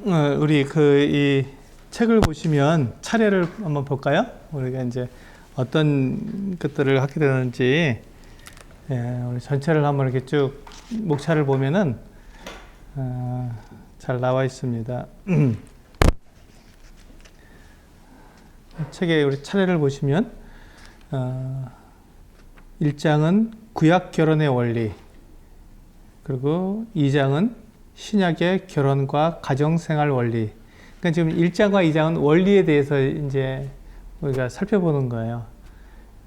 우리 이 책을 보시면 차례를 한번 볼까요? 우리가 이제 어떤 것들을 하게 되는지, 우리 전체를 한번 이렇게 쭉 목차를 보면은 잘 나와 있습니다. 책에 우리 차례를 보시면 1장은 구약 결혼의 원리, 그리고 2장은 신약의 결혼과 가정생활 원리. 그러니까 지금 1장과 2장은 원리에 대해서 이제 우리가 살펴보는 거예요.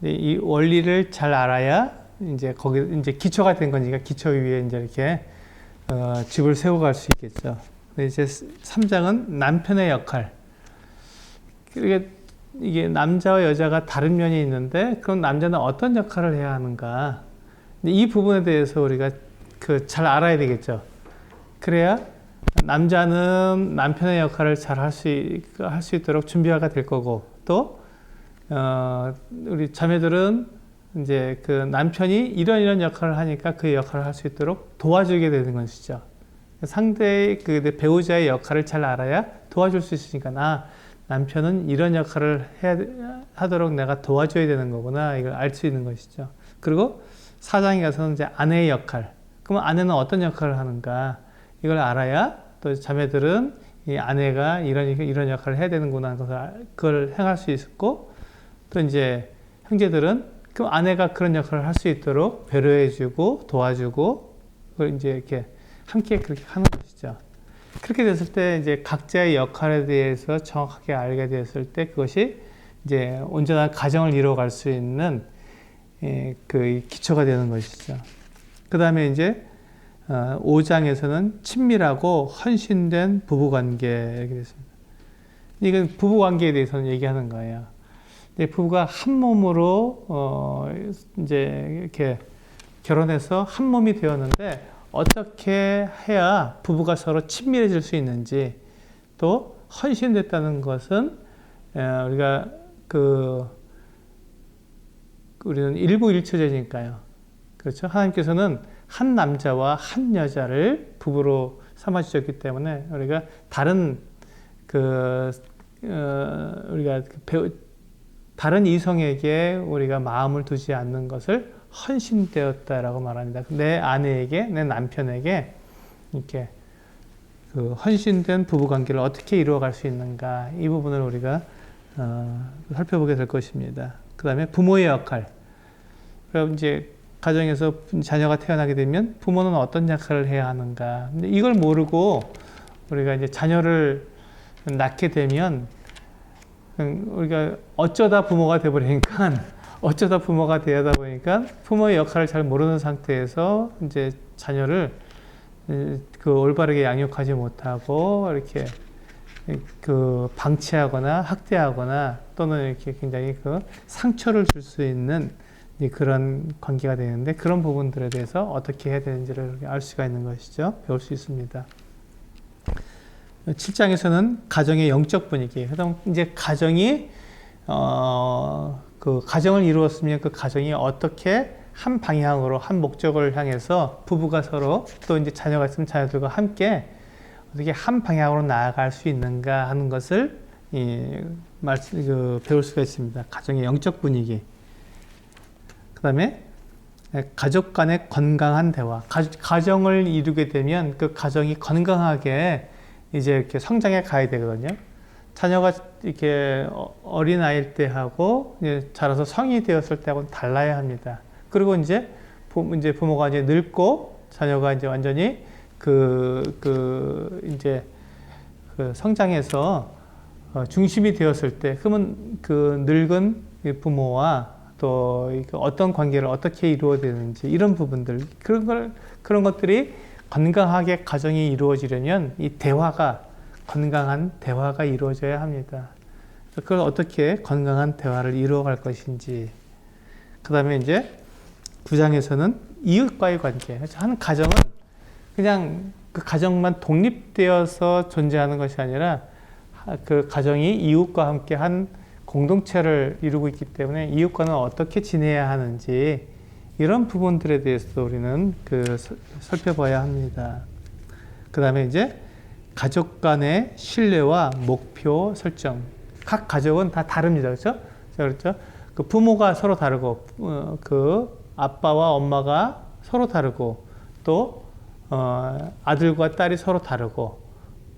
이 원리를 잘 알아야 이제 거기 이제 기초가 된 거니까 기초 위에 이제 이렇게 집을 세워갈 수 있겠죠. 이제 3장은 남편의 역할. 이게 남자와 여자가 다른 면이 있는데, 그럼 남자는 어떤 역할을 해야 하는가? 이 부분에 대해서 우리가 잘 알아야 되겠죠. 그래야 남자는 남편의 역할을 잘 할 수 있도록 준비가 될 거고, 또 우리 자매들은 이제 그 남편이 이런 역할을 하니까 그 역할을 할 수 있도록 도와주게 되는 것이죠. 상대의 그 배우자의 역할을 잘 알아야 도와줄 수 있으니까, 남편은 이런 역할을 하도록 내가 도와줘야 되는 거구나, 이걸 알 수 있는 것이죠. 그리고 4장에 가서는 이제 아내의 역할. 그럼 아내는 어떤 역할을 하는가, 이걸 알아야 또 자매들은 이 아내가 이런 역할을 해야 되는구나 하는 것을 그걸 행할 수 있고, 또 이제 형제들은 그럼 아내가 그런 역할을 할 수 있도록 배려해주고 도와주고, 그걸 이제 이렇게 함께 그렇게 하는 것이죠. 그렇게 됐을 때 이제 각자의 역할에 대해서 정확하게 알게 되었을 때, 그것이 이제 온전한 가정을 이루어갈 수 있는 그 기초가 되는 것이죠. 그 다음에 이제 5장에서는 친밀하고 헌신된 부부관계, 이렇게 됐습니다. 이건 부부관계에 대해서는 얘기하는 거예요. 부부가 한 몸으로 이제 이렇게 결혼해서 한 몸이 되었는데, 어떻게 해야 부부가 서로 친밀해질 수 있는지, 또 헌신됐다는 것은 우리는 일부일처제니까요. 그렇죠? 하나님께서는 한 남자와 한 여자를 부부로 삼아 주셨기 때문에 우리가 다른 이성에게 우리가 마음을 두지 않는 것을 헌신되었다라고 말합니다. 내 아내에게, 내 남편에게 이렇게 그 헌신된 부부 관계를 어떻게 이루어갈 수 있는가, 이 부분을 우리가 살펴보게 될 것입니다. 그 다음에 부모의 역할. 그럼 이제 가정에서 자녀가 태어나게 되면 부모는 어떤 역할을 해야 하는가. 근데 이걸 모르고 우리가 이제 자녀를 낳게 되면 우리가 어쩌다 부모가 되어버리니까, 어쩌다 부모가 되다 보니까 부모의 역할을 잘 모르는 상태에서 이제 자녀를 올바르게 양육하지 못하고 이렇게 방치하거나 학대하거나, 또는 이렇게 굉장히 상처를 줄 수 있는 그런 관계가 되는데, 그런 부분들에 대해서 어떻게 해야 되는지를 알 수가 있는 것이죠. 배울 수 있습니다. 7장에서는 가정의 영적 분위기. 그다음 이제 가정이 가정을 이루었으면 그 가정이 어떻게 한 방향으로, 한 목적을 향해서 부부가 서로, 또 이제 자녀가 있으면 자녀들과 함께 어떻게 한 방향으로 나아갈 수 있는가 하는 것을 배울 수가 있습니다. 가정의 영적 분위기. 그 다음에 가족 간의 건강한 대화. 가정을 이루게 되면 그 가정이 건강하게 이제 이렇게 성장해 가야 되거든요. 자녀가 이렇게 어린아이일 때 하고 이제 자라서 성인이 되었을 때하고는 달라야 합니다. 그리고 이제 부모가 이제 늙고 자녀가 이제 완전히 이제 성장해서 중심이 되었을 때, 그러면 그 늙은 부모와 또 어떤 관계를 어떻게 이루어야 되는지, 이런 부분들, 그런 것들이 건강하게 가정이 이루어지려면 이 건강한 대화가 이루어져야 합니다. 그걸 어떻게 건강한 대화를 이루어갈 것인지. 그 다음에 이제 9장에서는 이웃과의 관계. 한 가정은 그냥 그 가정만 독립되어서 존재하는 것이 아니라, 그 가정이 이웃과 함께 한 공동체를 이루고 있기 때문에 이웃과는 어떻게 지내야 하는지, 이런 부분들에 대해서도 우리는 살펴봐야 합니다. 그 다음에 이제 가족 간의 신뢰와 목표 설정. 각 가족은 다 다릅니다. 그렇죠? 그렇죠? 그 부모가 서로 다르고, 그 아빠와 엄마가 서로 다르고, 또 아들과 딸이 서로 다르고,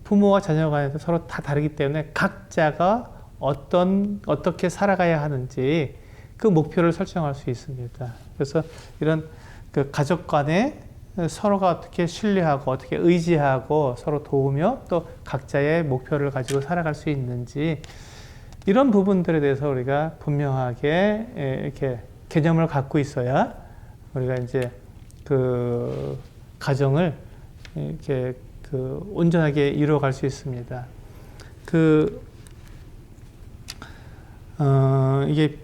부모와 자녀 간에도 서로 다 다르기 때문에 각자가 어떻게 살아가야 하는지 그 목표를 설정할 수 있습니다. 그래서 이런 그 가족 간에 서로가 어떻게 신뢰하고 어떻게 의지하고 서로 도우며 또 각자의 목표를 가지고 살아갈 수 있는지 이런 부분들에 대해서 우리가 분명하게 이렇게 개념을 갖고 있어야 우리가 이제 그 가정을 이렇게 그 온전하게 이루어갈 수 있습니다. 이게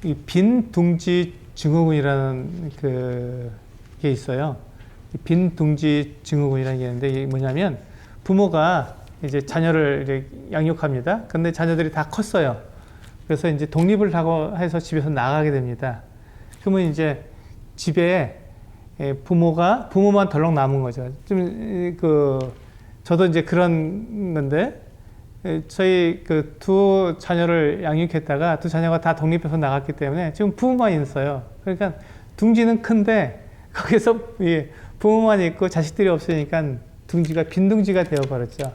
이 빈둥지 증후군이라는 게 있어요. 빈둥지 증후군이라는 게 있는데 이게 뭐냐면 부모가 이제 자녀를 이제 양육합니다. 근데 자녀들이 다 컸어요. 그래서 이제 독립을 하고 해서 집에서 나가게 됩니다. 그러면 이제 집에 부모만 덜렁 남은 거죠. 저도 이제 그런 건데 저희 그 두 자녀를 양육했다가 두 자녀가 다 독립해서 나갔기 때문에 지금 부모만 있어요. 그러니까 둥지는 큰데 거기서 부모만 있고 자식들이 없으니까 둥지가 빈둥지가 되어버렸죠.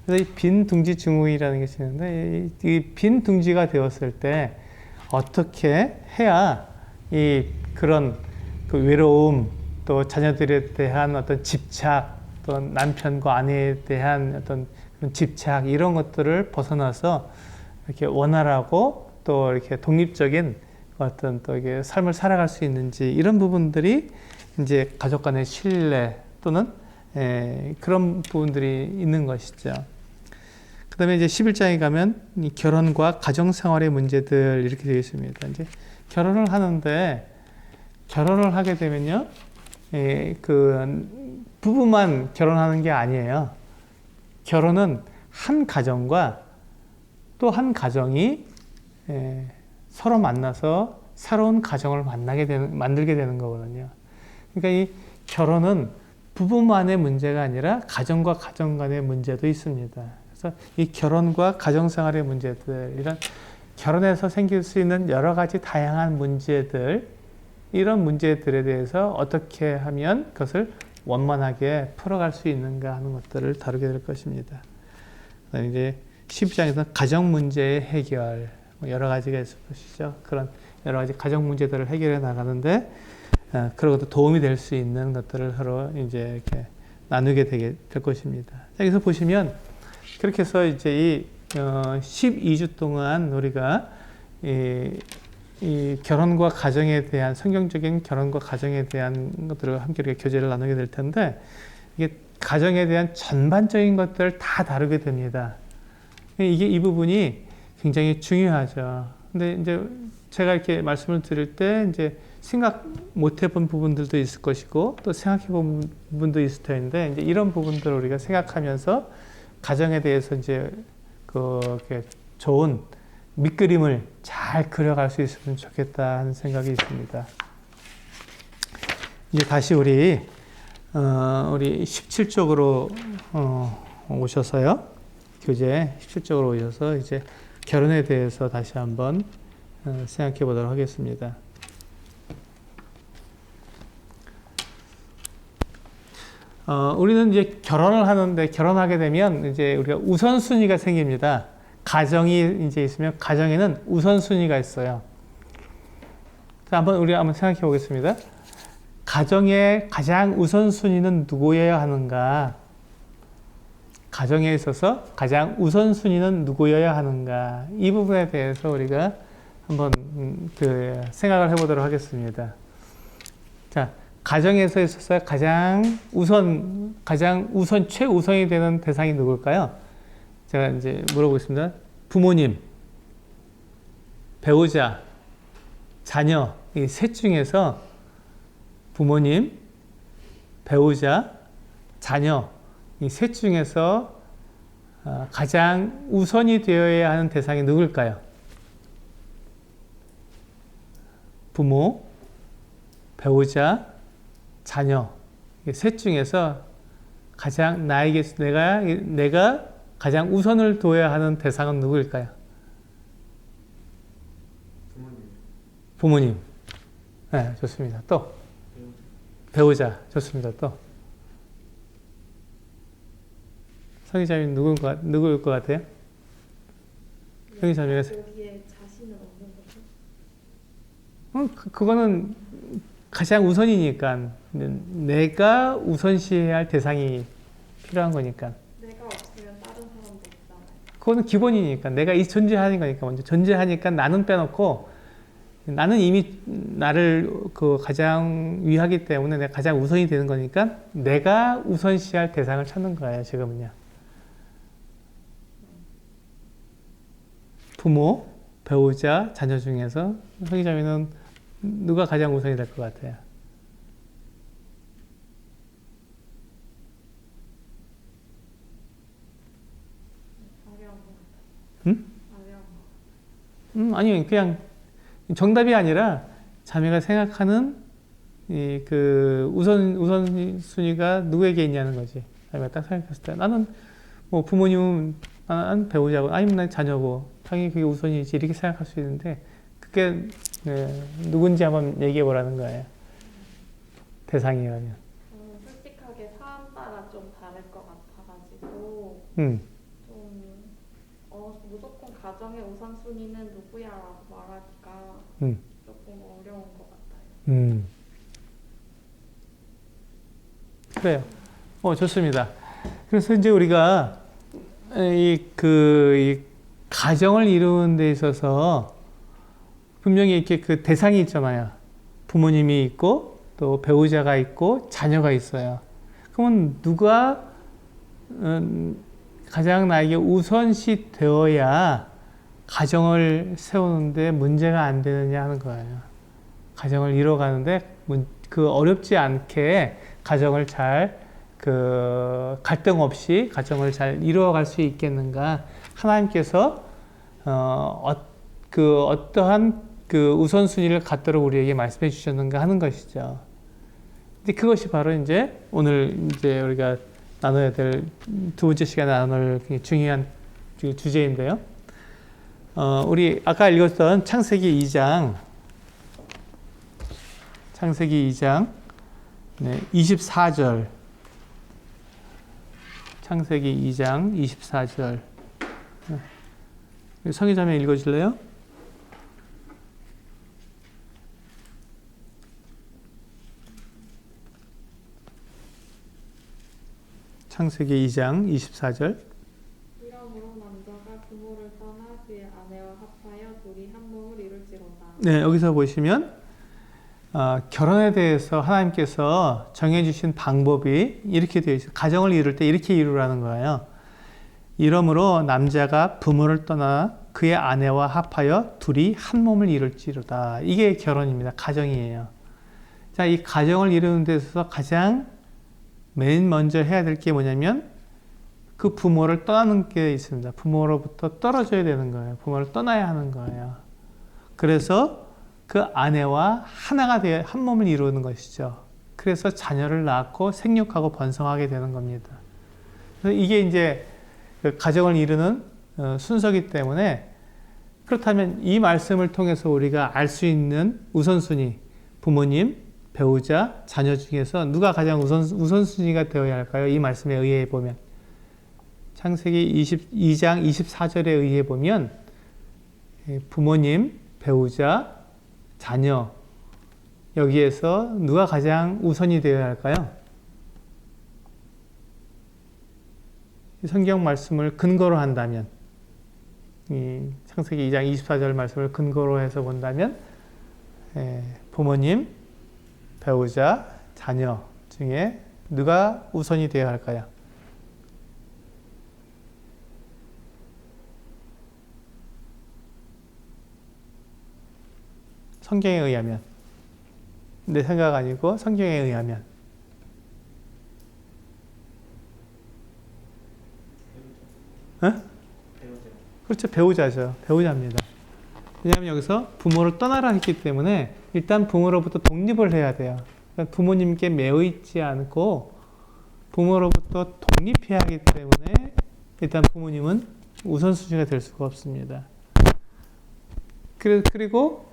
그래서 이 빈둥지 증후군이라는 것이 있는데 이 빈둥지가 되었을 때 어떻게 해야 그런 그 외로움 또 자녀들에 대한 어떤 집착 또 남편과 아내에 대한 어떤 그런 집착 이런 것들을 벗어나서 이렇게 원활하고 또 이렇게 독립적인 어떤 또 이게 삶을 살아갈 수 있는지 이런 부분들이 이제 가족 간의 신뢰 또는 그런 부분들이 있는 것이죠. 그 다음에 이제 11장에 가면 이 결혼과 가정 생활의 문제들 이렇게 되어 있습니다. 이제 결혼을 하게 되면요, 그 부부만 결혼하는 게 아니에요. 결혼은 한 가정과 또 한 가정이 서로 만나서 새로운 가정을 만들게 되는 거거든요. 그러니까 이 결혼은 부부만의 문제가 아니라 가정과 가정 간의 문제도 있습니다. 그래서 이 결혼과 가정생활의 문제들, 이런 결혼에서 생길 수 있는 여러 가지 다양한 문제들, 이런 문제들에 대해서 어떻게 하면 그것을 원만하게 풀어갈 수 있는가 하는 것들을 다루게 될 것입니다. 그다음에 이제 12장에서 가정 문제의 해결, 여러 가지가 있을 것이죠. 그런 여러 가지 가정 문제들을 해결해 나가는데, 그러고도 도움이 될 수 있는 것들을 서로 이제 이렇게 나누게 될 것입니다. 여기서 보시면, 그렇게 해서 이제 이 12주 동안 우리가 이 결혼과 가정에 대한 성경적인 결혼과 가정에 대한 것들을 함께 이렇게 교제를 나누게 될 텐데 이게 가정에 대한 전반적인 것들을 다 다루게 됩니다. 이 부분이 굉장히 중요하죠. 근데 이제 제가 이렇게 말씀을 드릴 때 이제 생각 못 해본 부분들도 있을 것이고 또 생각해 본 부분도 있을 텐데 이제 이런 부분들을 우리가 생각하면서 가정에 대해서 이제 그렇게 좋은 밑그림을 잘 그려갈 수 있으면 좋겠다 하는 생각이 있습니다. 이제 다시 우리 17쪽으로 오셔서요. 교재 17쪽으로 오셔서 이제 결혼에 대해서 다시 한번 생각해 보도록 하겠습니다. 우리는 이제 결혼을 하는데 결혼하게 되면 이제 우리가 우선순위가 생깁니다. 가정이 이제 있으면 가정에는 우선순위가 있어요. 자, 우리가 한번 생각해 보겠습니다. 가정의 가장 우선순위는 누구여야 하는가? 가정에 있어서 가장 우선순위는 누구여야 하는가? 이 부분에 대해서 우리가 한번 생각을 해보도록 하겠습니다. 자, 가정에서 있어서 가장 우선, 최우선이 되는 대상이 누굴까요? 제가 이제 물어보겠습니다. 부모님, 배우자, 자녀, 이 셋 중에서 부모님, 배우자, 자녀, 이 셋 중에서 가장 우선이 되어야 하는 대상이 누굴까요? 부모, 배우자, 자녀, 이 셋 중에서 가장 나에게 내가 가장 우선을 둬야 하는 대상은 누구일까요? 부모님. 네, 좋습니다. 또 배우자. 좋습니다. 또 성희자매는 누구일 것 같아요? 성희자매가 거기에 자신은 없는 거죠? 그거는 가장 우선이니까 내가 우선시해야 할 대상이 필요한 거니까. 내가 없으면 다른 사람도 없잖아요. 그거는 기본이니까 내가 존재하는 거니까 먼저 존재하니까 나는 빼놓고 나는 이미 나를 가장 위하기 때문에 내가 가장 우선이 되는 거니까 내가 우선시할 대상을 찾는 거예요. 지금은요. 부모, 배우자, 자녀 중에서 성희자매는 누가 가장 우선이 될 것 같아요? 응? 아니 그냥 정답이 아니라 자매가 생각하는 우선순위가 누구에게 있냐는 거지. 자매가 딱 생각했을 때 나는 뭐 부모님은 난 배우자고 아니면 난 자녀고 당연히 그게 우선이지 이렇게 생각할 수 있는데 그게 누군지 한번 얘기해 보라는 거예요. 대상이라면. 솔직하게 사람 따라 좀 다를 것 같아가지고 무조건 가정의 우선순위는 누구야라고 말하기가 조금 어려운 것 같아요. 그래요. 좋습니다. 그래서 이제 우리가 이 가정을 이루는 데 있어서 분명히 이렇게 그 대상이 있잖아요. 부모님이 있고 또 배우자가 있고 자녀가 있어요. 그러면 누가 가장 나에게 우선시 되어야 가정을 세우는데 문제가 안 되느냐 하는 거예요. 가정을 이뤄가는데 어렵지 않게 가정을 잘 갈등 없이 가정을 잘 이루어갈 수 있겠는가? 하나님께서 어떠한 우선순위를 갖도록 우리에게 말씀해 주셨는가 하는 것이죠. 근데 그것이 바로 이제 오늘 이제 우리가 나눠야 될 두 번째 시간에 나눌 중요한 주제인데요. 우리 아까 읽었던 창세기 2장 24절. 창세기 2장 24절. 성희자매 읽어줄래요? 창세기 2장 24절. 이러므로 남자가 부모를 떠나 그의 아내와 합하여 둘이 한 몸을 이룰지로다. 네, 여기서 보시면 결혼에 대해서 하나님께서 정해주신 방법이 이렇게 되어 있어요. 가정을 이룰 때 이렇게 이루라는 거예요. 이러므로 남자가 부모를 떠나 그의 아내와 합하여 둘이 한 몸을 이룰지로다. 이게 결혼입니다. 가정이에요. 자, 이 가정을 이루는 데 있어서 가장 맨 먼저 해야 될 게 뭐냐면 그 부모를 떠나는 게 있습니다. 부모로부터 떨어져야 되는 거예요. 부모를 떠나야 하는 거예요. 그래서 그 아내와 하나가 되어 한 몸을 이루는 것이죠. 그래서 자녀를 낳고 생육하고 번성하게 되는 겁니다. 그래서 이게 이제 가정을 이루는 순서이기 때문에 그렇다면 이 말씀을 통해서 우리가 알 수 있는 우선순위, 부모님, 배우자, 자녀 중에서 누가 가장 우선순위가 되어야 할까요? 이 말씀에 의해 보면 창세기 22장 24절에 의해 보면 부모님, 배우자, 자녀 여기에서 누가 가장 우선이 되어야 할까요? 성경 말씀을 근거로 한다면 이 창세기 2장 24절 말씀을 근거로 해서 본다면 부모님, 배우자, 자녀 중에 누가 우선이 되어야 할까요? 성경에 의하면 내 생각 아니고 성경에 의하면 그렇죠. 배우자죠. 배우자입니다. 왜냐하면 여기서 부모를 떠나라 했기 때문에 일단 부모로부터 독립을 해야 돼요. 그러니까 부모님께 매여 있지 않고 부모로부터 자녀로서 독립해야 하기 때문에 일단 부모님은 우선순위가 될 수가 없습니다. 그리고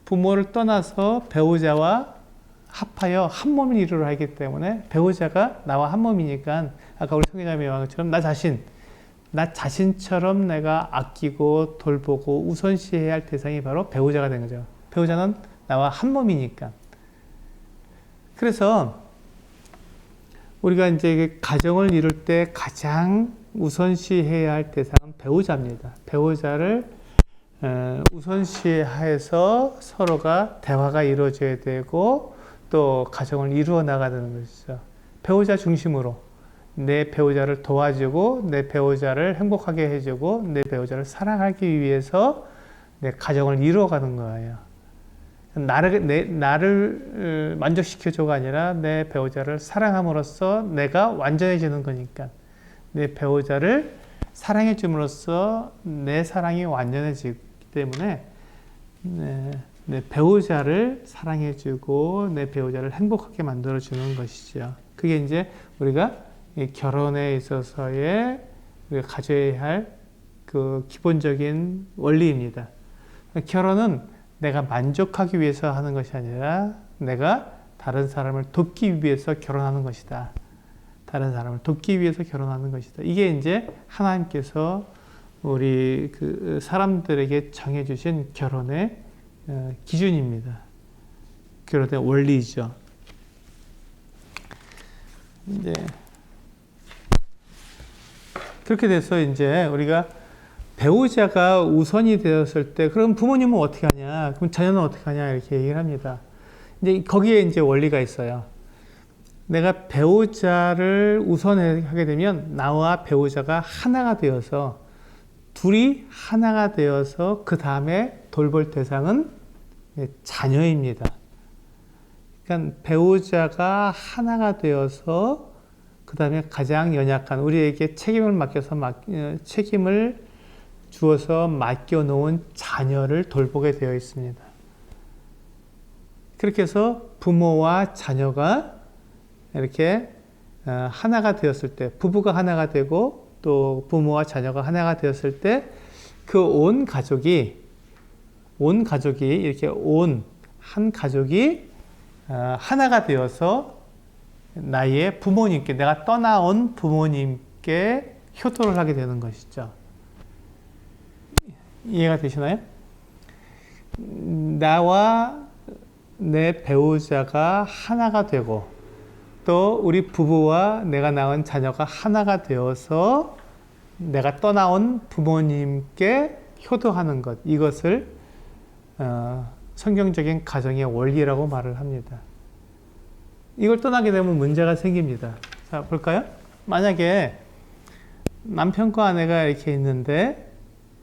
부모를 떠나서 배우자와 합하여 한 몸을 이루려 하기 때문에 배우자가 나와 한 몸이니까 아까 우리 성경자매 말한 것처럼 나 자신처럼 내가 아끼고 돌보고 우선시해야 할 대상이 바로 배우자가 된 거죠. 배우자는 나와 한 몸이니까. 그래서 우리가 이제 가정을 이룰 때 가장 우선시해야 할 대상은 배우자입니다. 배우자를 우선시해서 서로가 대화가 이루어져야 되고 또 가정을 이루어 나가는 것이죠. 배우자 중심으로 내 배우자를 도와주고 내 배우자를 행복하게 해주고 내 배우자를 사랑하기 위해서 내 가정을 이루어가는 거예요. 나를 만족시켜줘가 아니라 내 배우자를 사랑함으로써 내가 완전해지는 거니까 내 배우자를 사랑해 줌으로써 내 사랑이 완전해지기 때문에 내 배우자를 사랑해 주고 내 배우자를 행복하게 만들어 주는 것이죠. 그게 이제 우리가 결혼에 있어서의 우리가 가져야 할 그 기본적인 원리입니다. 결혼은 내가 만족하기 위해서 하는 것이 아니라 내가 다른 사람을 돕기 위해서 결혼하는 것이다. 다른 사람을 돕기 위해서 결혼하는 것이다. 이게 이제 하나님께서 우리 그 사람들에게 정해주신 결혼의 기준입니다. 결혼의 원리죠. 이제 그렇게 돼서 이제 우리가 배우자가 우선이 되었을 때 그럼 부모님은 어떻게 하냐? 그럼 자녀는 어떻게 하냐? 이렇게 얘기를 합니다. 이제 거기에 이제 원리가 있어요. 내가 배우자를 우선하게 되면 나와 배우자가 하나가 되어서 둘이 하나가 되어서 그 다음에 돌볼 대상은 자녀입니다. 그러니까 배우자가 하나가 되어서 그 다음에 가장 연약한 우리에게 책임을 책임을 주어서 맡겨놓은 자녀를 돌보게 되어 있습니다. 그렇게 해서 부모와 자녀가 이렇게 하나가 되었을 때, 부부가 하나가 되고 또 부모와 자녀가 하나가 되었을 때 그 온 가족이 이렇게 한 가족이 하나가 되어서 나의 부모님께, 내가 떠나온 부모님께 효도를 하게 되는 것이죠. 이해가 되시나요? 나와 내 배우자가 하나가 되고 또 우리 부부와 내가 낳은 자녀가 하나가 되어서 내가 떠나온 부모님께 효도하는 것, 이것을 성경적인 가정의 원리라고 말을 합니다. 이걸 떠나게 되면 문제가 생깁니다. 자, 볼까요? 만약에 남편과 아내가 이렇게 있는데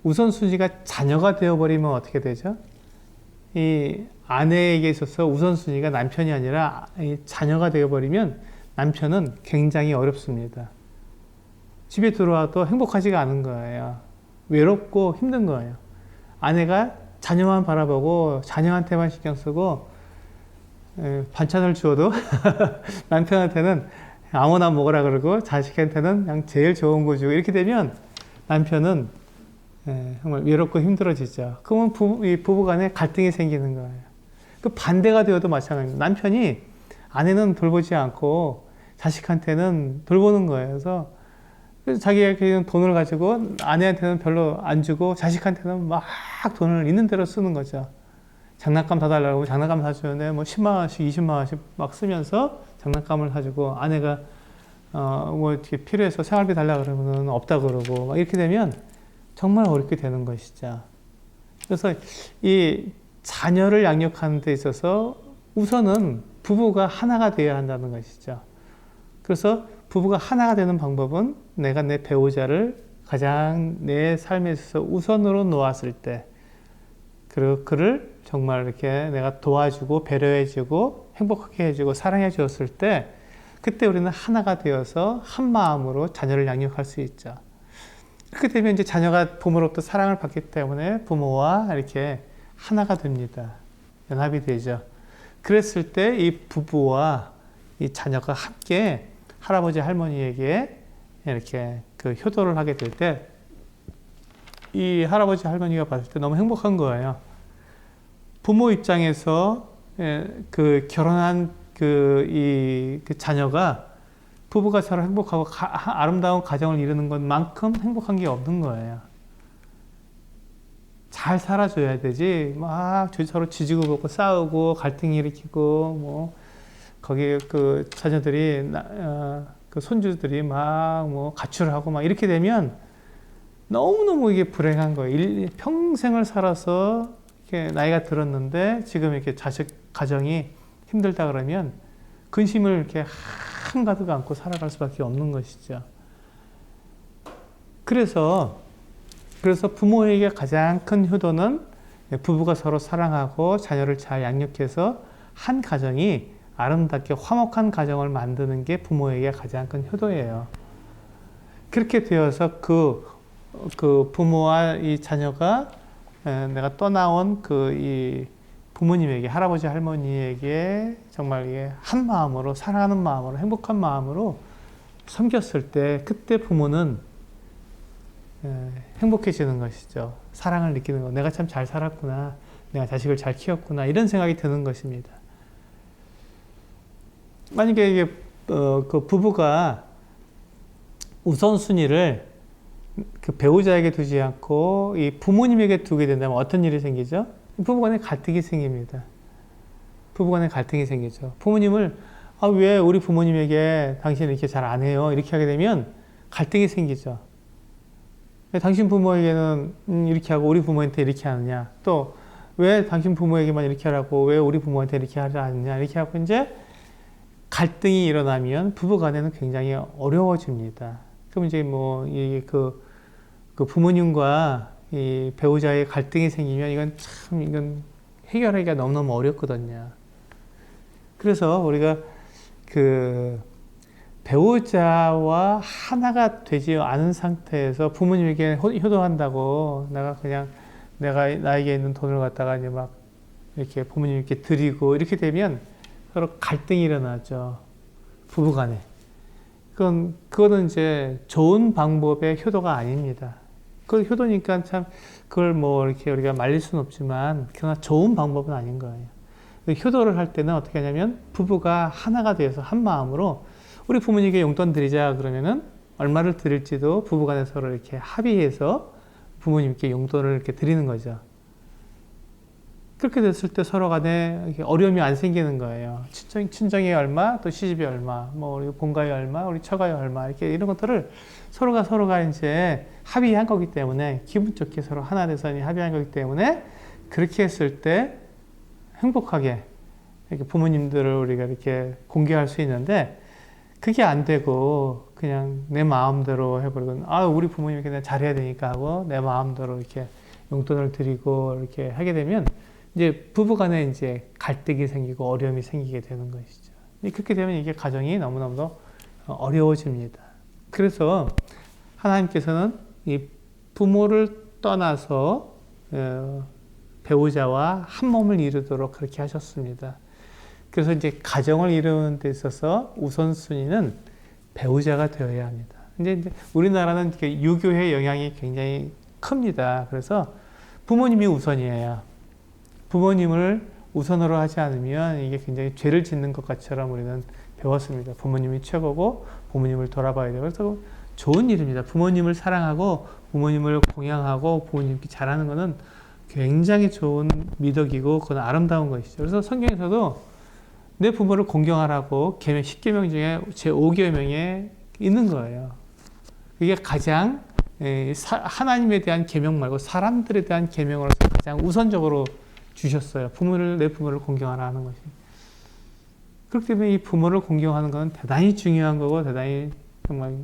우선순위가 자녀가 되어버리면 어떻게 되죠? 이 아내에게 있어서 우선순위가 남편이 아니라 이 자녀가 되어버리면 남편은 굉장히 어렵습니다. 집에 들어와도 행복하지가 않은 거예요. 외롭고 힘든 거예요. 아내가 자녀만 바라보고 자녀한테만 신경 쓰고 반찬을 주어도 남편한테는 아무나 먹으라 그러고 자식한테는 그냥 제일 좋은 거 주고 이렇게 되면 남편은 정말 외롭고 힘들어지죠. 그러면 부부 간에 갈등이 생기는 거예요. 그 반대가 되어도 마찬가지입니다. 남편이 아내는 돌보지 않고 자식한테는 돌보는 거예요. 그래서 자기가 돈을 가지고 아내한테는 별로 안 주고 자식한테는 막 돈을 있는 대로 쓰는 거죠. 장난감 사달라고 장난감 사주는데 뭐 10만 원씩 20만 원씩 막 쓰면서 장난감을 사주고 아내가 뭐 이렇게 필요해서 생활비 달라 그러면은 없다 그러고 막 이렇게 되면 정말 어렵게 되는 것이죠. 그래서 이 자녀를 양육하는 데 있어서 우선은 부부가 하나가 되어야 한다는 것이죠. 그래서 부부가 하나가 되는 방법은 내가 내 배우자를 가장 내 삶에 있어서 우선으로 놓았을 때 그리고 그를 정말 이렇게 내가 도와주고 배려해주고 행복하게 해주고 사랑해 주었을 때 그때 우리는 하나가 되어서 한 마음으로 자녀를 양육할 수 있죠. 그렇게 되면 이제 자녀가 부모로부터 사랑을 받기 때문에 부모와 이렇게 하나가 됩니다. 연합이 되죠. 그랬을 때 이 부부와 이 자녀가 함께 할아버지 할머니에게 이렇게 그 효도를 하게 될 때 이 할아버지 할머니가 봤을 때 너무 행복한 거예요. 부모 입장에서 그 결혼한 그 자녀가 부부가 서로 행복하고 아름다운 가정을 이루는 것만큼 행복한 게 없는 거예요. 잘 살아줘야 되지 막 서로 지지고 볶고 싸우고 갈등 일으키고 뭐 거기에 그 자녀들이 그 손주들이 막 뭐 가출하고 막 이렇게 되면 너무너무 이게 불행한 거예요. 평생을 살아서 이렇게 나이가 들었는데 지금 이렇게 자식 가정이 힘들다 그러면 근심을 이렇게 한가득 안고 살아갈 수밖에 없는 것이죠. 그래서 부모에게 가장 큰 효도는 부부가 서로 사랑하고 자녀를 잘 양육해서 한 가정이 아름답게 화목한 가정을 만드는 게 부모에게 가장 큰 효도예요. 그렇게 되어서 그 부모와 이 자녀가 내가 떠나온 이 부모님에게 할아버지 할머니에게 정말 이게 한 마음으로 사랑하는 마음으로 행복한 마음으로 섬겼을 때 그때 부모는 행복해지는 것이죠. 사랑을 느끼는 거. 내가 참 잘 살았구나. 내가 자식을 잘 키웠구나. 이런 생각이 드는 것입니다. 만약에 이게 그 부부가 우선순위를 그 배우자에게 두지 않고 이 부모님에게 두게 된다면 어떤 일이 생기죠? 부부간에 갈등이 생깁니다. 부부간에 갈등이 생기죠. 부모님을 왜 우리 부모님에게 당신은 이렇게 잘 안 해요? 이렇게 하게 되면 갈등이 생기죠. 당신 부모에게는 이렇게 하고 우리 부모한테 이렇게 하느냐? 또 왜 당신 부모에게만 이렇게 하라고 왜 우리 부모한테 이렇게 하지 않느냐? 이렇게 하고 이제 갈등이 일어나면 부부간에는 굉장히 어려워집니다. 그럼 이제 뭐 이게 그 부모님과 이 배우자의 갈등이 생기면 이건 해결하기가 너무너무 어렵거든요. 그래서 우리가 그 배우자와 하나가 되지 않은 상태에서 부모님에게 효도한다고 내가 나에게 있는 돈을 갖다가 이제 막 이렇게 부모님께 드리고 이렇게 되면 서로 갈등이 일어나죠. 부부간에. 그거는 이제 좋은 방법의 효도가 아닙니다. 그 효도니까 참 그걸 뭐 이렇게 우리가 말릴 수는 없지만 그러나 좋은 방법은 아닌 거예요. 효도를 할 때는 어떻게 하냐면 부부가 하나가 되어서 한 마음으로 우리 부모님께 용돈 드리자 그러면은 얼마를 드릴지도 부부간에 서로 이렇게 합의해서 부모님께 용돈을 이렇게 드리는 거죠. 그렇게 됐을 때 서로 간에 어려움이 안 생기는 거예요. 친정이 얼마, 또 시집이 얼마, 뭐 우리 본가에 얼마, 우리 처가에 얼마 이렇게 이런 것들을 서로가 이제 합의한 거기 때문에 기분 좋게 서로 하나 돼서 합의한 거기 때문에 그렇게 했을 때 행복하게 이렇게 부모님들을 우리가 이렇게 공개할 수 있는데 그게 안 되고 그냥 내 마음대로 해버리고 우리 부모님께 내가 잘해야 되니까 하고 내 마음대로 이렇게 용돈을 드리고 이렇게 하게 되면 이제 부부간에 이제 갈등이 생기고 어려움이 생기게 되는 것이죠. 그렇게 되면 이게 가정이 너무너무 어려워집니다. 그래서 하나님께서는 이 부모를 떠나서 배우자와 한 몸을 이루도록 그렇게 하셨습니다. 그래서 이제 가정을 이루는 데 있어서 우선순위는 배우자가 되어야 합니다. 이제 우리나라는 유교의 영향이 굉장히 큽니다. 그래서 부모님이 우선이에요. 부모님을 우선으로 하지 않으면 이게 굉장히 죄를 짓는 것 같처럼 우리는 배웠습니다. 부모님이 최고고 부모님을 돌아봐야 되고 그래서 좋은 일입니다. 부모님을 사랑하고 부모님을 공양하고 부모님께 잘하는 것은 굉장히 좋은 미덕이고 그건 아름다운 것이죠. 그래서 성경에서도 내 부모를 공경하라고 계명 10계명 중에 제5계명에 있는 거예요. 이게 가장 하나님에 대한 계명 말고 사람들에 대한 계명으로서 가장 우선적으로 주셨어요. 내 부모를 공경하라 하는 것이. 그렇기 때문에 이 부모를 공경하는 것은 대단히 중요한 거고 대단히 정말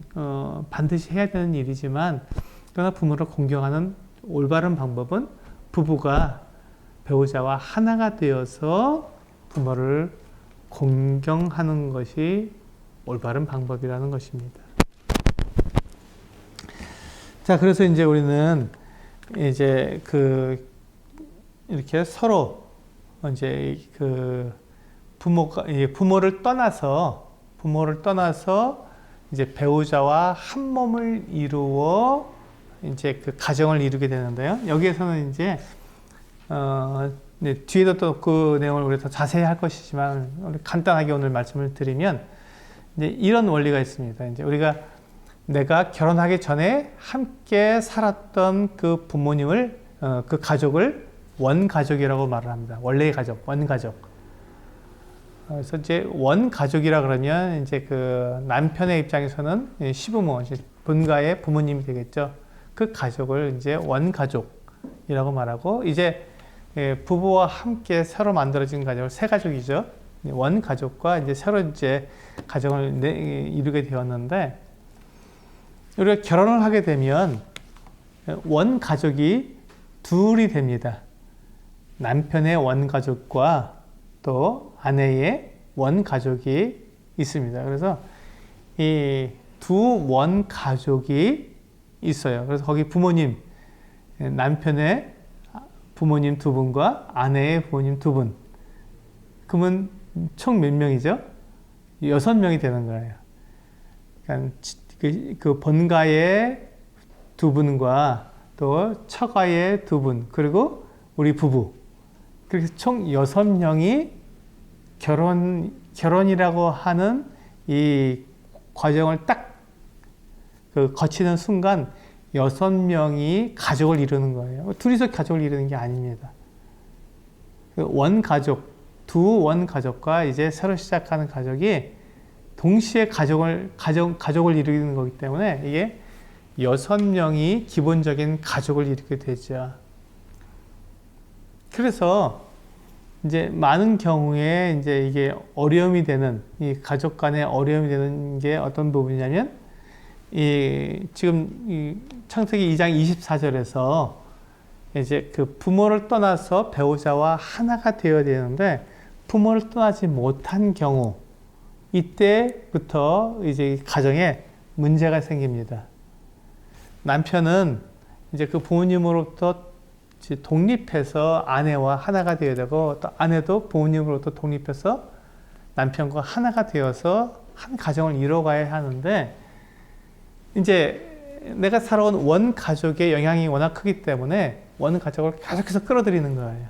반드시 해야 되는 일이지만 그러나 부모를 공경하는 올바른 방법은 부부가 배우자와 하나가 되어서 부모를 공경하는 것이 올바른 방법이라는 것입니다. 자, 그래서 이제 우리는 이제 이렇게 서로 이제 부모를 떠나서 이제 배우자와 한 몸을 이루어 이제 그 가정을 이루게 되는데요. 여기에서는 이제 네, 뒤에도 또 그 내용을 우리가 더 자세히 할 것이지만 우리 간단하게 오늘 말씀을 드리면 이제 이런 원리가 있습니다. 이제 우리가 내가 결혼하기 전에 함께 살았던 그 부모님을 그 가족을 원가족이라고 말을 합니다. 원래의 가족, 원가족. 그래서 이제 원가족이라 그러면 이제 그 남편의 입장에서는 시부모, 본가의 부모님이 되겠죠. 그 가족을 이제 원가족이라고 말하고 이제 부부와 함께 새로 만들어진 가족을 새 가족이죠. 원가족과 이제 새로 이제 가정을 이루게 되었는데 우리가 결혼을 하게 되면 원가족이 둘이 됩니다. 남편의 원가족과 또 아내의 원가족이 있습니다. 그래서 이 두 원가족이 있어요. 그래서 거기 부모님, 남편의 부모님 두 분과 아내의 부모님 두 분. 그러면 총 몇 명이죠? 6명이 되는 거예요. 그러니까 그 본가의 두 분과 또 처가의 두 분, 그리고 우리 부부. 그렇게 총 6명이 결혼이라고 하는 이 과정을 딱 거치는 순간 6명이 가족을 이루는 거예요. 둘이서 가족을 이루는 게 아닙니다. 원가족, 두 원가족과 이제 새로 시작하는 가족이 동시에 가족을 이루는 거기 때문에 이게 6명이 기본적인 가족을 이루게 되죠. 그래서 이제 많은 경우에 이제 이게 어려움이 되는, 이 가족 간의 어려움이 되는 게 어떤 부분이냐면, 지금 이 창세기 2장 24절에서 이제 그 부모를 떠나서 배우자와 하나가 되어야 되는데, 부모를 떠나지 못한 경우, 이때부터 이제 가정에 문제가 생깁니다. 남편은 이제 그 부모님으로부터 독립해서 아내와 하나가 되어야 되고, 또 아내도 부모님으로부터 독립해서 남편과 하나가 되어서 한 가정을 이뤄가야 하는데, 이제 내가 살아온 원 가족의 영향이 워낙 크기 때문에 원 가족을 계속해서 끌어들이는 거예요.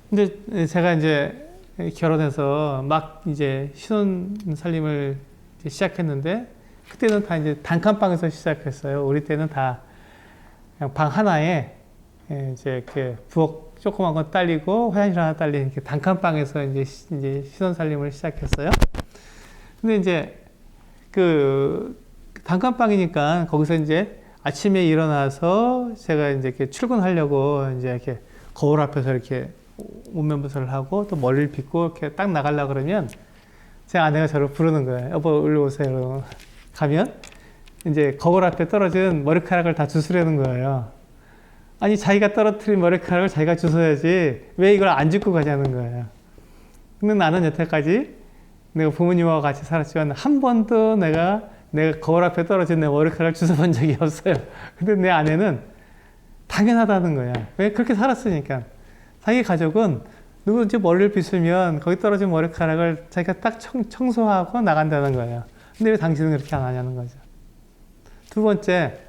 근데 제가 이제 결혼해서 막 이제 신혼 살림을 이제 시작했는데, 그때는 다 이제 단칸방에서 시작했어요. 우리 때는 다 그냥 방 하나에 이제 이렇게 부엌 조그만 건 딸리고 화장실 하나 딸린 이렇게 단칸방에서 이제 신혼 살림을 시작했어요. 근데 이제 그 단칸방이니까 거기서 이제 아침에 일어나서 제가 이제 이렇게 출근하려고 이제 이렇게 거울 앞에서 이렇게 옷면부서를 하고 또 머리를 빗고 이렇게 딱 나가려고 그러면 제 아내가 저를 부르는 거예요. 여보, 일로 오세요. 가면 이제 거울 앞에 떨어진 머리카락을 다 주스려는 거예요. 아니, 자기가 떨어뜨린 머리카락을 자기가 주워야지 왜 이걸 안 줍고 가냐는 거예요. 근데 나는 여태까지 내가 부모님하고 같이 살았지만 한 번도 내가 거울 앞에 떨어진 내 머리카락을 주워본 적이 없어요. 근데 내 아내는 당연하다는 거야. 왜? 그렇게 살았으니까. 자기 가족은 누구든지 머리를 빗으면 거기 떨어진 머리카락을 자기가 딱 청소하고 나간다는 거예요. 근데 왜 당신은 그렇게 안 하냐는 거죠. 두 번째,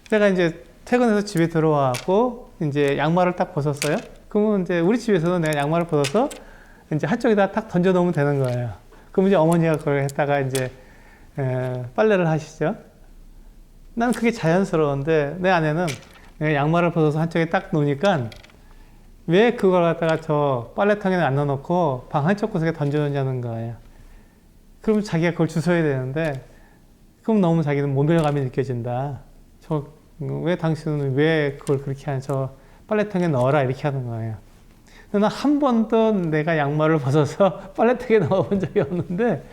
제가 이제 퇴근해서 집에 들어와고 이제 양말을 딱 벗었어요. 그러면 이제 우리 집에서는 내가 양말을 벗어서 이제 한쪽에다 딱 던져 놓으면 되는 거예요. 그럼 이제 어머니가 그걸 했다가 이제 빨래를 하시죠. 나는 그게 자연스러운데 내 아내는 내가 양말을 벗어서 한쪽에 딱 놓으니까 왜 그걸 갖다가 저 빨래통에 안 넣어놓고 방 한쪽 구석에 던져놓냐는 거예요. 그럼 자기가 그걸 주워야 되는데, 그럼 너무 자기는 모멸감이 느껴진다. 왜 당신은 왜 그걸 그렇게 하냐, 저 빨래통에 넣어라, 이렇게 하는 거예요. 난 한 번도 내가 양말을 벗어서 빨래통에 넣어본 적이 없는데,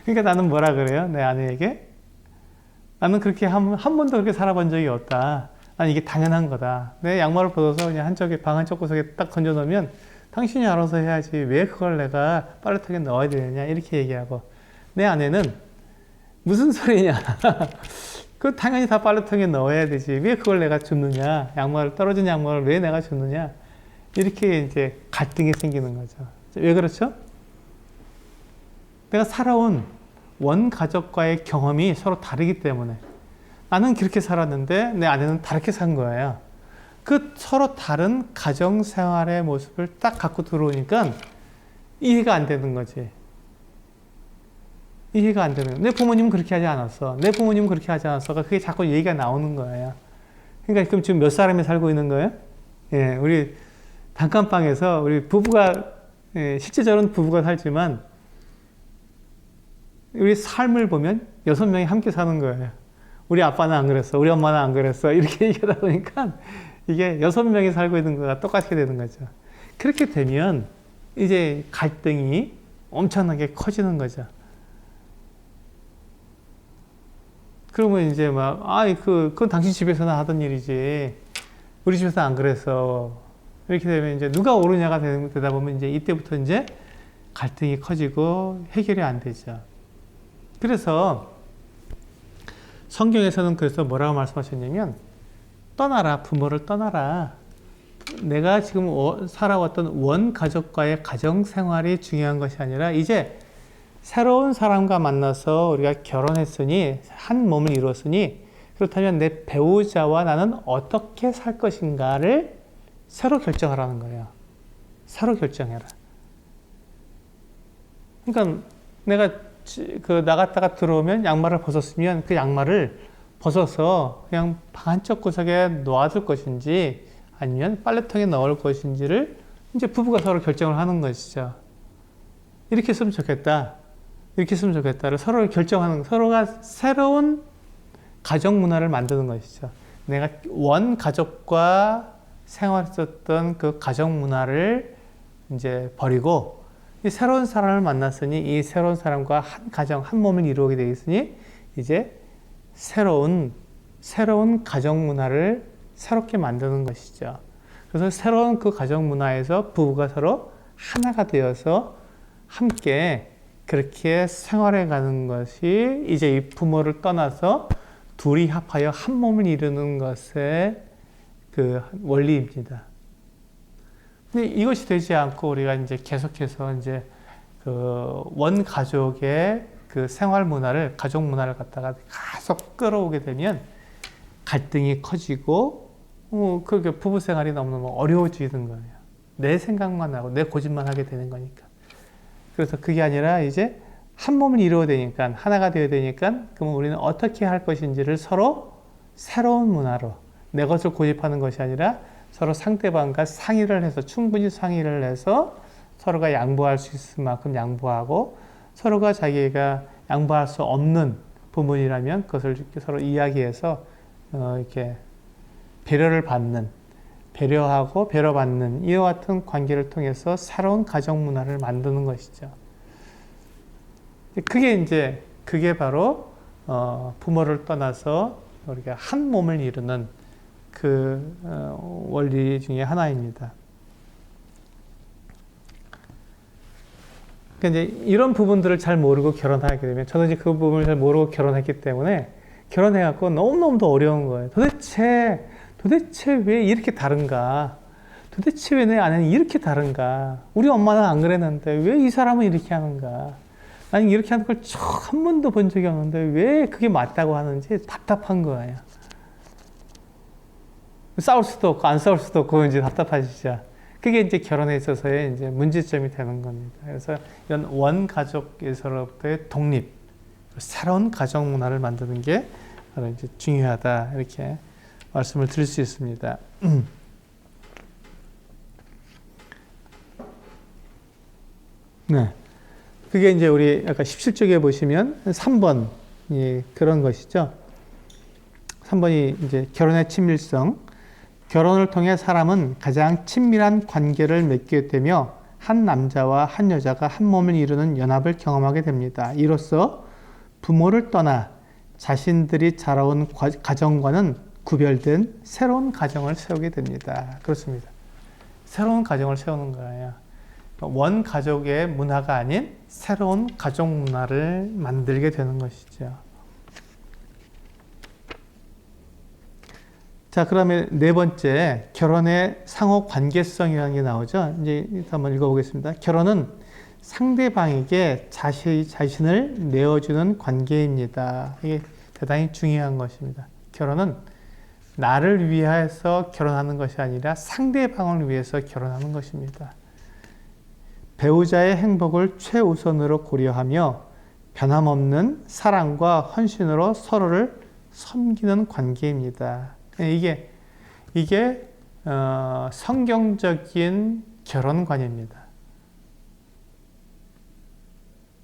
그러니까 나는 뭐라 그래요? 내 아내에게? 나는 그렇게 한 번도 그렇게 살아본 적이 없다. 난 이게 당연한 거다. 내 양말을 벗어서 그냥 한쪽에, 방 한쪽 구석에 딱 던져놓으면 당신이 알아서 해야지. 왜 그걸 내가 빨래통에 넣어야 되느냐, 이렇게 얘기하고. 내 아내는 무슨 소리냐. 그 당연히 다 빨래통에 넣어야 되지. 왜 그걸 내가 줍느냐. 떨어진 양말을 왜 내가 줍느냐. 이렇게 이제 갈등이 생기는 거죠. 왜 그렇죠? 내가 살아온 원가족과의 경험이 서로 다르기 때문에 나는 그렇게 살았는데 내 아내는 다르게 산 거예요. 그 서로 다른 가정생활의 모습을 딱 갖고 들어오니까 이해가 안 되는 거지. 이해가 안 되는 거야. 내 부모님은 그렇게 하지 않았어. 내 부모님은 그렇게 하지 않았어가 그게 자꾸 얘기가 나오는 거예요. 그러니까 그럼 지금 몇 사람이 살고 있는 거예요? 예, 우리 단칸방에서 우리 부부가 예, 실제적으로는 부부가 살지만 우리 삶을 보면 6명이 함께 사는 거예요. 우리 아빠는 안 그랬어. 우리 엄마는 안 그랬어. 이렇게 얘기하다 보니까 이게 6명이 살고 있는 거가 똑같게 되는 거죠. 그렇게 되면 이제 갈등이 엄청나게 커지는 거죠. 그러면 이제 막, 그건 당신 집에서나 하던 일이지. 우리 집에서 안 그랬어. 이렇게 되면 이제 누가 옳으냐가 되다 보면 이제 이때부터 이제 갈등이 커지고 해결이 안 되죠. 그래서 성경에서는 그래서 뭐라고 말씀하셨냐면, 떠나라, 부모를 떠나라. 내가 지금 살아왔던 원가족과의 가정생활이 중요한 것이 아니라 이제 새로운 사람과 만나서 우리가 결혼했으니 한 몸을 이루었으니 그렇다면 내 배우자와 나는 어떻게 살 것인가를 새로 결정하라는 거예요. 새로 결정해라. 그러니까 내가 나갔다가 들어오면 양말을 벗었으면 그 양말을 벗어서 그냥 방 한쪽 구석에 놓아둘 것인지 아니면 빨래통에 넣을 것인지를 이제 부부가 서로 결정을 하는 것이죠. 이렇게 했으면 좋겠다. 이렇게 했으면 좋겠다를 서로 결정하는, 서로가 새로운 가정 문화를 만드는 것이죠. 내가 원 가족과 생활했었던 그 가정 문화를 이제 버리고 이 새로운 사람을 만났으니 이 새로운 사람과 한 가정, 한 몸을 이루게 되겠으니 이제 새로운 가정 문화를 새롭게 만드는 것이죠. 그래서 새로운 그 가정 문화에서 부부가 서로 하나가 되어서 함께 그렇게 생활해 가는 것이 이제 이 부모를 떠나서 둘이 합하여 한 몸을 이루는 것의 그 원리입니다. 근데 이것이 되지 않고 우리가 이제 계속해서 이제 그 원가족의 그 생활 문화를, 가족 문화를 갖다가 계속 끌어오게 되면 갈등이 커지고, 그게 부부 생활이 너무너무 어려워지는 거예요. 내 생각만 하고 내 고집만 하게 되는 거니까. 그래서 그게 아니라 이제 한 몸을 이루어야 되니까, 하나가 되어야 되니까, 그러면 우리는 어떻게 할 것인지를 서로 새로운 문화로, 내 것을 고집하는 것이 아니라 서로 상대방과 상의를 해서, 충분히 상의를 해서 서로가 양보할 수 있을 만큼 양보하고, 서로가 자기가 양보할 수 없는 부분이라면 그것을 이렇게 서로 이야기해서 이렇게 배려를 받는, 배려하고 배려받는 이와 같은 관계를 통해서 새로운 가정 문화를 만드는 것이죠. 그게 바로 부모를 떠나서 우리가 한 몸을 이루는 그 원리 중에 하나입니다. 그러니까 이제 이런 부분들을 잘 모르고 결혼하게 되면, 저는 이제 그 부분을 잘 모르고 결혼했기 때문에 결혼해갖고 너무너무 어려운 거예요. 도대체 왜 이렇게 다른가? 도대체 왜 내 아내는 이렇게 다른가? 우리 엄마는 안 그랬는데 왜 이 사람은 이렇게 하는가? 나는 이렇게 하는 걸 한 번도 본 적이 없는데 왜 그게 맞다고 하는지 답답한 거예요. 싸울 수도 없고 안 싸울 수도 없고 이제 답답하시죠. 그게 이제 결혼에 있어서의 이제 문제점이 되는 겁니다. 그래서 이런 원가족에서로부터의 독립, 새로운 가정 문화를 만드는 게 바로 이제 중요하다, 이렇게 말씀을 드릴 수 있습니다. 네. 그게 이제 우리 아까 17쪽에 보시면 3번이 그런 것이죠. 3번이 이제 결혼의 친밀성. 결혼을 통해 사람은 가장 친밀한 관계를 맺게 되며 한 남자와 한 여자가 한 몸을 이루는 연합을 경험하게 됩니다. 이로써 부모를 떠나 자신들이 자라온 가정과는 구별된 새로운 가정을 세우게 됩니다. 그렇습니다. 새로운 가정을 세우는 거예요. 원 가족의 문화가 아닌 새로운 가족 문화를 만들게 되는 것이죠. 자, 그러면 네 번째, 결혼의 상호 관계성이라는 게 나오죠. 이제 한번 읽어보겠습니다. 결혼은 상대방에게 자신을 내어주는 관계입니다. 이게 대단히 중요한 것입니다. 결혼은 나를 위해서 결혼하는 것이 아니라 상대방을 위해서 결혼하는 것입니다. 배우자의 행복을 최우선으로 고려하며 변함없는 사랑과 헌신으로 서로를 섬기는 관계입니다. 이게 성경적인 결혼관입니다.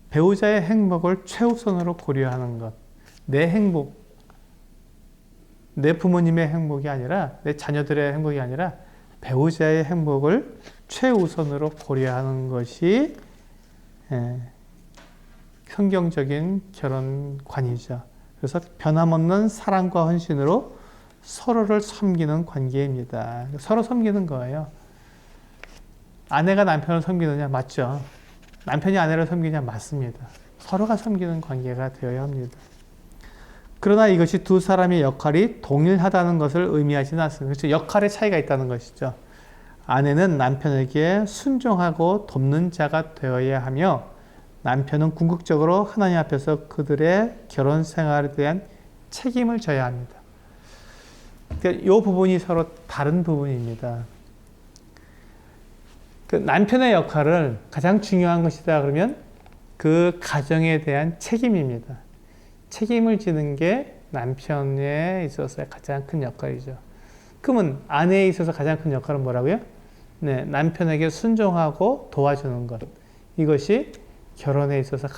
배우자의 행복을 최우선으로 고려하는 것, 내 행복, 내 부모님의 행복이 아니라 내 자녀들의 행복이 아니라 배우자의 행복을 최우선으로 고려하는 것이 성경적인 결혼관이죠. 그래서 변함없는 사랑과 헌신으로 서로를 섬기는 관계입니다. 서로 섬기는 거예요. 아내가 남편을 섬기느냐? 맞죠. 남편이 아내를 섬기느냐? 맞습니다. 서로가 섬기는 관계가 되어야 합니다. 그러나 이것이 두 사람의 역할이 동일하다는 것을 의미하지는 않습니다. 그렇죠? 역할의 차이가 있다는 것이죠. 아내는 남편에게 순종하고 돕는 자가 되어야 하며 남편은 궁극적으로 하나님 앞에서 그들의 결혼 생활에 대한 책임을 져야 합니다. 그러니까 이 부분이 서로 다른 부분입니다. 그 남편의 역할을 가장 중요한 것이다 그러면 그 가정에 대한 책임입니다. 책임을 지는 게 남편에 있어서 가장 큰 역할이죠. 그러면 아내에 있어서 가장 큰 역할은 뭐라고요? 네, 남편에게 순종하고 도와주는 것. 이것이 결혼에 있어서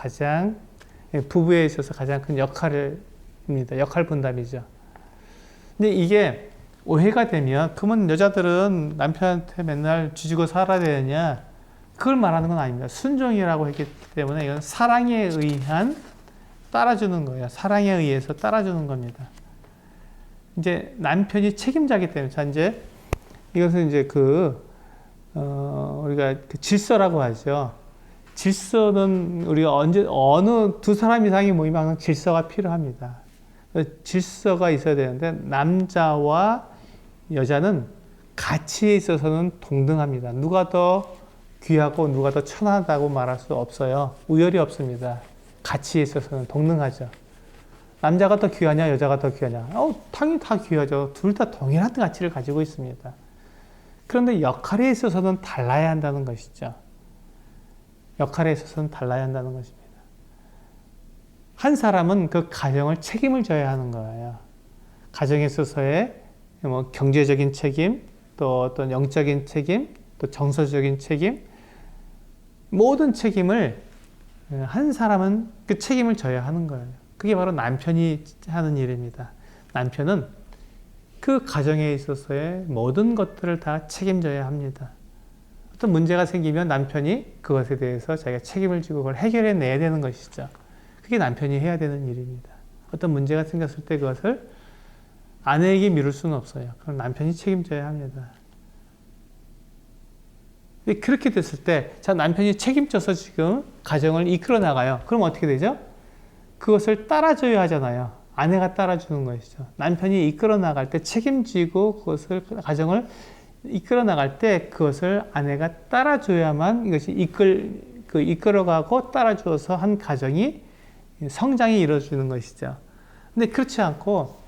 부부에 있어서 가장 큰 역할입니다. 역할 분담이죠. 근데 이게 오해가 되면, 그러면 여자들은 남편한테 맨날 쥐지고 살아야 되느냐? 그걸 말하는 건 아닙니다. 순종이라고 했기 때문에 이건 사랑에 의한 따라주는 거예요. 사랑에 의해서 따라주는 겁니다. 이제 남편이 책임자기 때문에, 자, 이제 이것은 이제 우리가 그 질서라고 하죠. 질서는 우리가 어느 두 사람 이상이 모이면 항상 질서가 필요합니다. 질서가 있어야 되는데, 남자와 여자는 가치에 있어서는 동등합니다. 누가 더 귀하고 누가 더 천하다고 말할 수 없어요. 우열이 없습니다. 가치에 있어서는 동등하죠. 남자가 더 귀하냐, 여자가 더 귀하냐? 당연히 다 귀하죠. 둘 다 동일한 가치를 가지고 있습니다. 그런데 역할에 있어서는 달라야 한다는 것이죠. 역할에 있어서는 달라야 한다는 것입니다. 한 사람은 그 가정을 책임을 져야 하는 거예요. 가정에 있어서의 뭐 경제적인 책임, 또 어떤 영적인 책임, 또 정서적인 책임, 모든 책임을 한 사람은 그 책임을 져야 하는 거예요. 그게 바로 남편이 하는 일입니다. 남편은 그 가정에 있어서의 모든 것들을 다 책임져야 합니다. 어떤 문제가 생기면 남편이 그것에 대해서 자기가 책임을 지고 그걸 해결해 내야 되는 것이죠. 그게 남편이 해야 되는 일입니다. 어떤 문제가 생겼을 때 그것을 아내에게 미룰 수는 없어요. 그럼 남편이 책임져야 합니다. 그렇게 됐을 때, 자, 남편이 책임져서 지금 가정을 이끌어 나가요. 그럼 어떻게 되죠? 그것을 따라줘야 하잖아요. 아내가 따라주는 것이죠. 남편이 이끌어 나갈 때 책임지고 가정을 이끌어 나갈 때 그것을 아내가 따라줘야만 이것이 이끌어가고 따라주어서 한 가정이 성장이 이루어지는 것이죠. 근데 그렇지 않고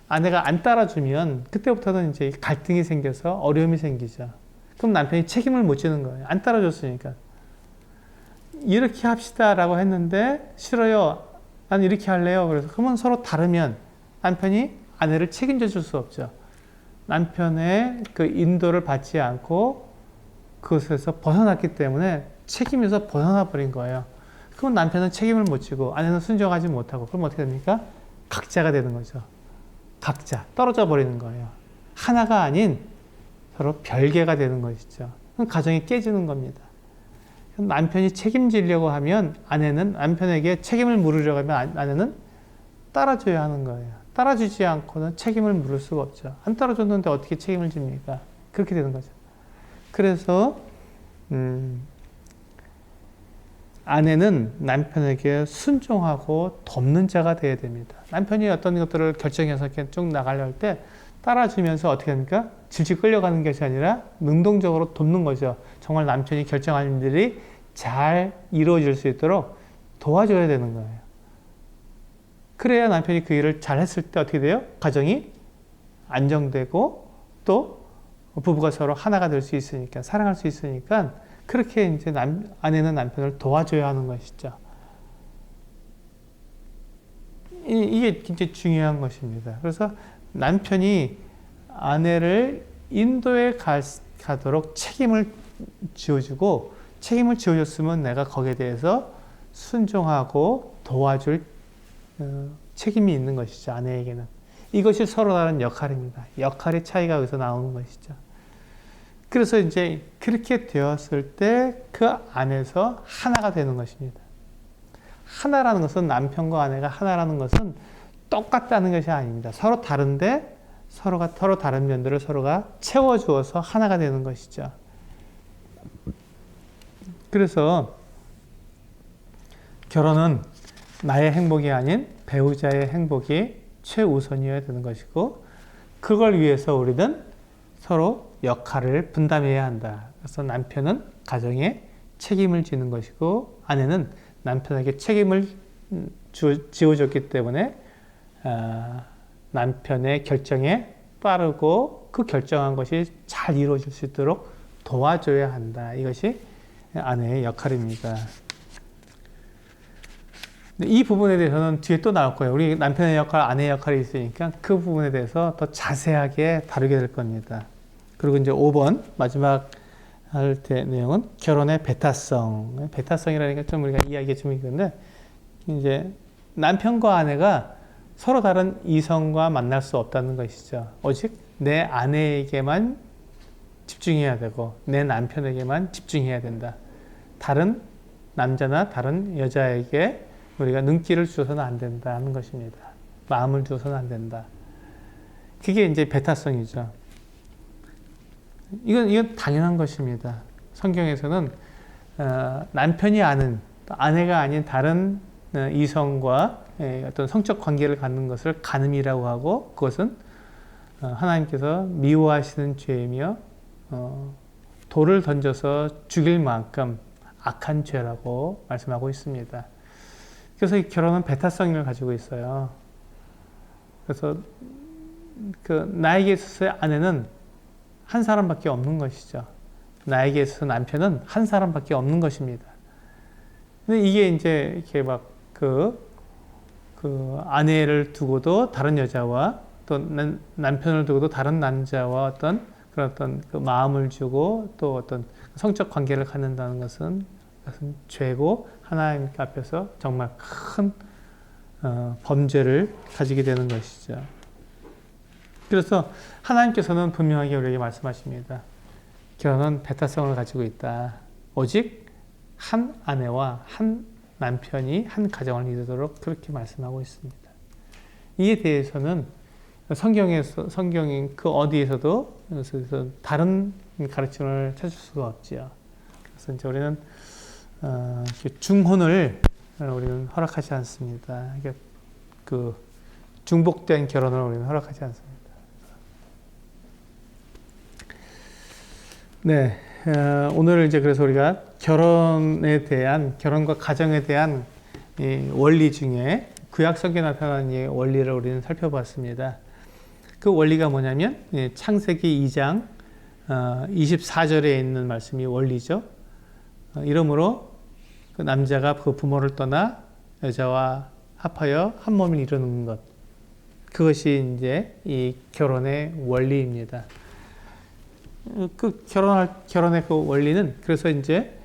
아내가 안 따라주면 그때부터는 이제 갈등이 생겨서 어려움이 생기죠. 그럼 남편이 책임을 못 지는 거예요. 안 따라줬으니까. 이렇게 합시다라고 했는데 싫어요. 난 이렇게 할래요. 그래서 그러면 서로 다르면 남편이 아내를 책임져 줄 수 없죠. 남편의 그 인도를 받지 않고 그것에서 벗어났기 때문에 책임에서 벗어나 버린 거예요. 그럼 남편은 책임을 못 지고 아내는 순종하지 못하고, 그럼 어떻게 됩니까? 각자가 되는 거죠. 각자 떨어져 버리는 거예요. 하나가 아닌 서로 별개가 되는 것이죠. 그럼 가정이 깨지는 겁니다. 남편이 책임지려고 하면 아내는 남편에게 책임을 물으려고 하면 아내는 따라줘야 하는 거예요. 따라주지 않고는 책임을 물을 수가 없죠. 안 따라줬는데 어떻게 책임을 집니까? 그렇게 되는 거죠. 그래서 아내는 남편에게 순종하고 돕는 자가 되어야 됩니다. 남편이 어떤 것들을 결정해서 이렇게 쭉 나가려 할 때 따라주면서 어떻게 합니까? 질질 끌려가는 것이 아니라 능동적으로 돕는 거죠. 정말 남편이 결정한 일들이 잘 이루어질 수 있도록 도와줘야 되는 거예요. 그래야 남편이 그 일을 잘 했을 때 어떻게 돼요? 가정이 안정되고 또 부부가 서로 하나가 될 수 있으니까, 사랑할 수 있으니까 그렇게 이제 아내는 남편을 도와줘야 하는 것이죠. 이게 굉장히 중요한 것입니다. 그래서 남편이 아내를 인도에 가도록 책임을 지어주고, 책임을 지어줬으면 내가 거기에 대해서 순종하고 도와줄 책임이 있는 것이죠. 아내에게는. 이것이 서로 다른 역할입니다. 역할의 차이가 여기서 나오는 것이죠. 그래서 이제 그렇게 되었을 때 그 안에서 하나가 되는 것입니다. 하나라는 것은, 남편과 아내가 하나라는 것은 똑같다는 것이 아닙니다. 서로 다른데 서로 다른 면들을 서로가 채워주어서 하나가 되는 것이죠. 그래서 결혼은 나의 행복이 아닌 배우자의 행복이 최우선이어야 되는 것이고, 그걸 위해서 우리는 서로 역할을 분담해야 한다. 그래서 남편은 가정에 책임을 지는 것이고, 아내는 남편에게 책임을 지어줬기 때문에 남편의 결정에 따르고 그 결정한 것이 잘 이루어질 수 있도록 도와줘야 한다. 이것이 아내의 역할입니다. 이 부분에 대해서는 뒤에 또 나올 거예요. 우리 남편의 역할, 아내의 역할이 있으니까 그 부분에 대해서 더 자세하게 다루게 될 겁니다. 그리고 이제 5번 마지막 할 때 내용은 결혼의 배타성. 배타성이라는 게 좀 우리가 이야기가 좀 있는데, 이제 남편과 아내가 서로 다른 이성과 만날 수 없다는 것이죠. 오직 내 아내에게만 집중해야 되고 내 남편에게만 집중해야 된다. 다른 남자나 다른 여자에게 우리가 눈길을 주어서는 안 된다는 것입니다. 마음을 주어서는 안 된다. 그게 이제 배타성이죠. 이건 당연한 것입니다. 성경에서는 남편이 아는, 아내가 아닌 다른 이성과 어떤 성적 관계를 갖는 것을 간음이라고 하고, 그것은 하나님께서 미워하시는 죄이며 돌을 던져서 죽일 만큼 악한 죄라고 말씀하고 있습니다. 그래서 이 결혼은 배타성을 가지고 있어요. 그래서 나에게 있어서의 아내는 한 사람밖에 없는 것이죠. 나에게 있어서 남편은 한 사람밖에 없는 것입니다. 근데 이게 이제 이렇게 막 아내를 두고도 다른 여자와 또 남편을 두고도 다른 남자와 어떤 그 마음을 주고 또 어떤 성적 관계를 갖는다는 것은 죄고, 하나님 앞에서 정말 큰 범죄를 가지게 되는 것이죠. 그래서 하나님께서는 분명하게 우리에게 말씀하십니다. 결혼은 배타성을 가지고 있다. 오직 한 아내와 한 남편이 한 가정을 이루도록 그렇게 말씀하고 있습니다. 이에 대해서는 성경인 그 어디에서도 다른 가르침을 찾을 수가 없지요. 그래서 이제 우리는 중혼을 우리는 허락하지 않습니다. 그 중복된 결혼을 우리는 허락하지 않습니다. 네, 오늘 이제 그래서 우리가 결혼과 가정에 대한 이 원리 중에 구약 성경에 나타난 이 원리를 우리는 살펴봤습니다. 그 원리가 뭐냐면 창세기 2장 24절에 있는 말씀이 원리죠. 이러므로 그 남자가 그 부모를 떠나 여자와 합하여 한 몸을 이루는 것, 그것이 이제 이 결혼의 원리입니다. 그 결혼의 그 원리는, 그래서 이제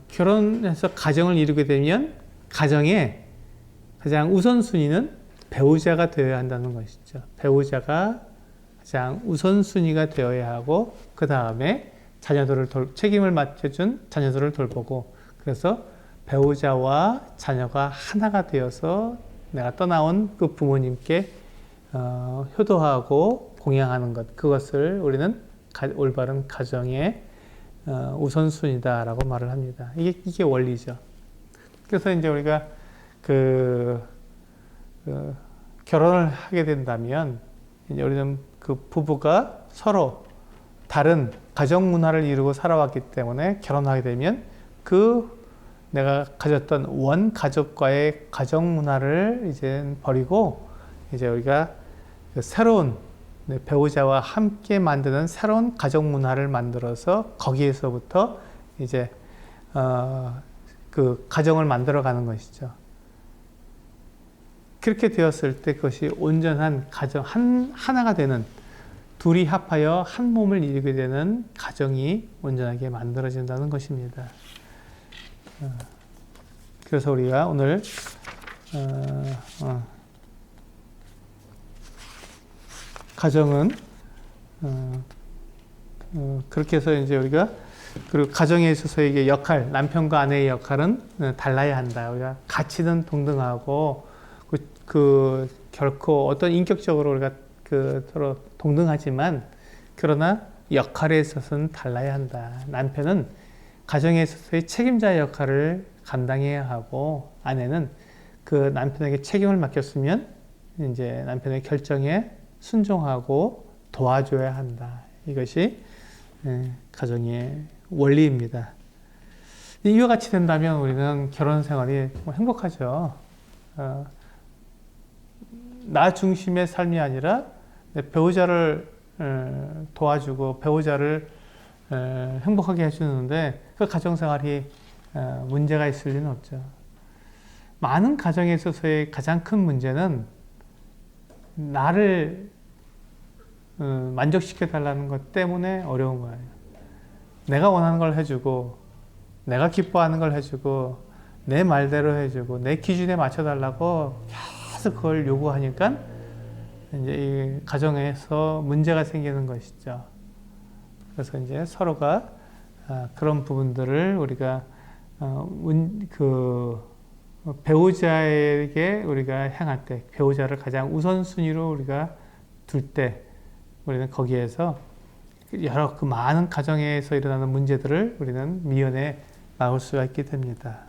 결혼해서 가정을 이루게 되면 가정의 가장 우선순위는 배우자가 되어야 한다는 것이죠. 배우자가 가장 우선순위가 되어야 하고, 그 다음에 책임을 맡겨준 자녀들을 돌보고, 그래서 배우자와 자녀가 하나가 되어서 내가 떠나온 그 부모님께 효도하고 공양하는 것, 그것을 우리는 올바른 가정의 우선순위다라고 말을 합니다. 이게 원리죠. 그래서 이제 우리가 결혼을 하게 된다면, 이제 우리는 그 부부가 서로 다른 가정 문화를 이루고 살아왔기 때문에 결혼하게 되면 그 내가 가졌던 원 가족과의 가정 문화를 이제 버리고 이제 우리가 그 새로운 배우자와 함께 만드는 새로운 가정 문화를 만들어서 거기에서부터 이제 그 가정을 만들어 가는 것이죠. 그렇게 되었을 때 그것이 온전한 가정, 하나가 되는, 둘이 합하여 한 몸을 이루게 되는 가정이 온전하게 만들어진다는 것입니다. 그래서 우리가 오늘 가정은 그렇게 해서 이제 우리가 그리고 가정에 있어서의 이게 역할, 남편과 아내의 역할은 달라야 한다. 우리가 가치는 동등하고 그 결코 어떤 인격적으로 우리가 그 서로 동등하지만 그러나 역할에 있어서는 달라야 한다. 남편은 가정에 있어서의 책임자의 역할을 감당해야 하고 아내는 그 남편에게 책임을 맡겼으면 이제 남편의 결정에 순종하고 도와줘야 한다. 이것이 가정의 원리입니다. 이와 같이 된다면 우리는 결혼 생활이 정말 행복하죠. 나 중심의 삶이 아니라 내 배우자를 도와주고 배우자를 행복하게 해주는데 그 가정생활이 문제가 있을 리는 없죠. 많은 가정에 있어서의 가장 큰 문제는 나를 만족시켜 달라는 것 때문에 어려운 거예요. 내가 원하는 걸 해주고 내가 기뻐하는 걸 해주고 내 말대로 해주고 내 기준에 맞춰달라고 계속 그걸 요구하니까 이제 이 가정에서 문제가 생기는 것이죠. 그래서 이제 서로가 그런 부분들을 우리가 그 배우자에게 우리가 향할 때 배우자를 가장 우선순위로 우리가 둘 때 우리는 거기에서 여러 그 많은 가정에서 일어나는 문제들을 우리는 미연에 막을 수가 있게 됩니다.